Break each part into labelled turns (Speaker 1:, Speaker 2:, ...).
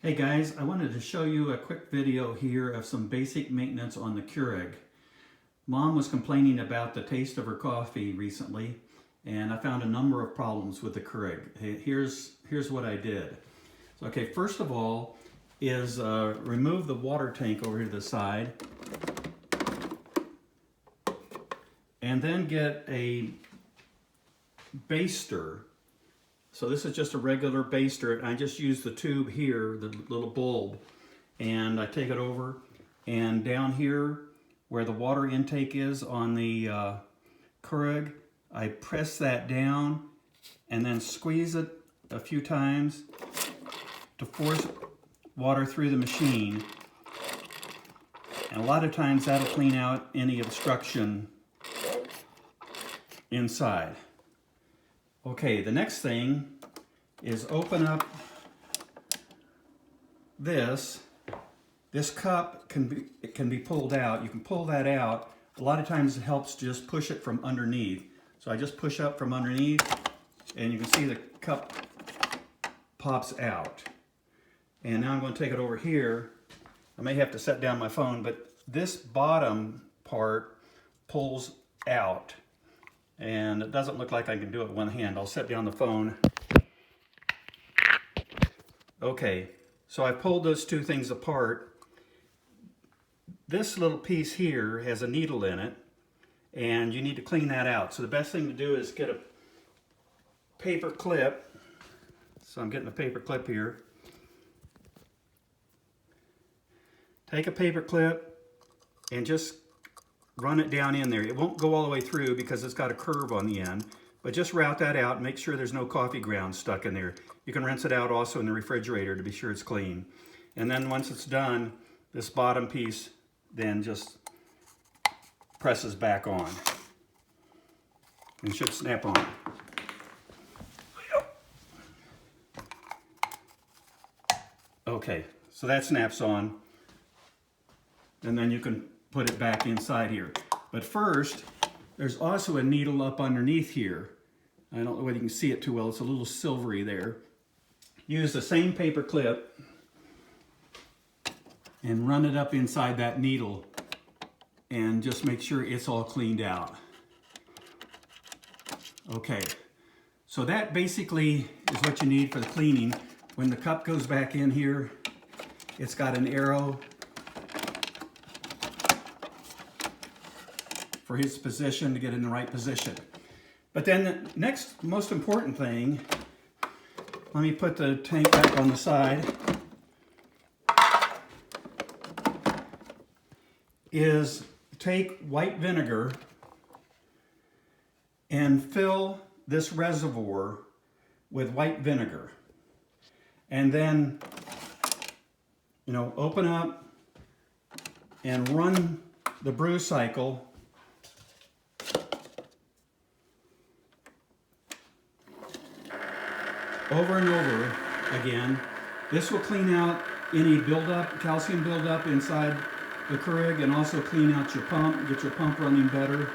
Speaker 1: Hey guys, I wanted to show you a quick video here of some basic maintenance on the Keurig. Mom was complaining about the taste of her coffee recently, and I found a number of problems with the Keurig. Here's what I did. So, okay, first of all is remove the water tank over to the side, and then get a baster. So this is just a regular baster, and I just use the tube here, the little bulb, and I take it over, and down here where the water intake is on the Keurig, I press that down and then squeeze it a few times to force water through the machine. And a lot of times that'll clean out any obstruction inside. Okay, the next thing is open up this. This cup can be pulled out. You can pull that out. A lot of times it helps to just push it from underneath. So I just push up from underneath, and you can see the cup pops out. And now I'm going to take it over here. I may have to set down my phone, but this bottom part pulls out. And it doesn't look like I can do it with one hand. I'll set down the phone. Okay, so I pulled those two things apart. This little piece here has a needle in it, and you need to clean that out. So the best thing to do is get a paper clip. So I'm getting a paper clip here. Take a paper clip and just run it down in there. It won't go all the way through because it's got a curve on the end, but just route that out and make sure there's no coffee grounds stuck in there. You can rinse it out also in the refrigerator to be sure it's clean. And then once it's done, this bottom piece then just presses back on and should snap on. Okay, so that snaps on, and then you can put it back inside here. But first, there's also a needle up underneath here. I don't know whether you can see it too well. It's a little silvery there. Use the same paper clip and run it up inside that needle and just make sure it's all cleaned out. Okay, so that basically is what you need for the cleaning. When the cup goes back in here, it's got an arrow for his position to get in the right position. But then the next most important thing, let me put the tank back on the side, is take white vinegar and fill this reservoir with white vinegar. And then, open up and run the brew cycle over and over again. This will clean out any buildup, calcium buildup inside the Keurig, and also clean out your pump, get your pump running better.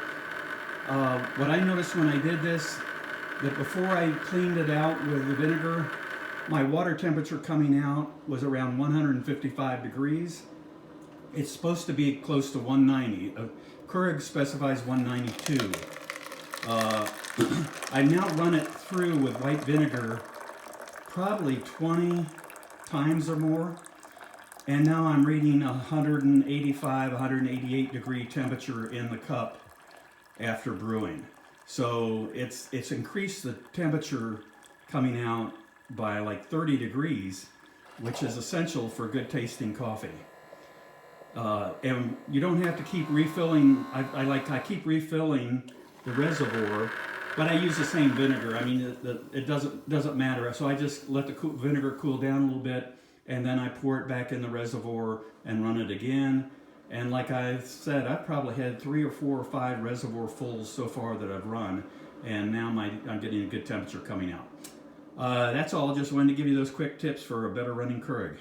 Speaker 1: What I noticed when I did this, that before I cleaned it out with the vinegar, my water temperature coming out was around 155 degrees. It's supposed to be close to 190. Keurig specifies 192. I now run it through with white vinegar probably 20 times or more, and now I'm reading 185, 188 degree temperature in the cup after brewing. So it's increased the temperature coming out by like 30 degrees, which is essential for good tasting coffee. And you don't have to keep refilling. I keep refilling the reservoir, but I use the same vinegar. I mean, it doesn't matter. So I just let the vinegar cool down a little bit, and then I pour it back in the reservoir and run it again. And like I said, I've probably had 3 or 4 or 5 reservoir fulls so far that I've run, and now I'm getting a good temperature coming out. That's all. Just wanted to give you those quick tips for a better running Keurig.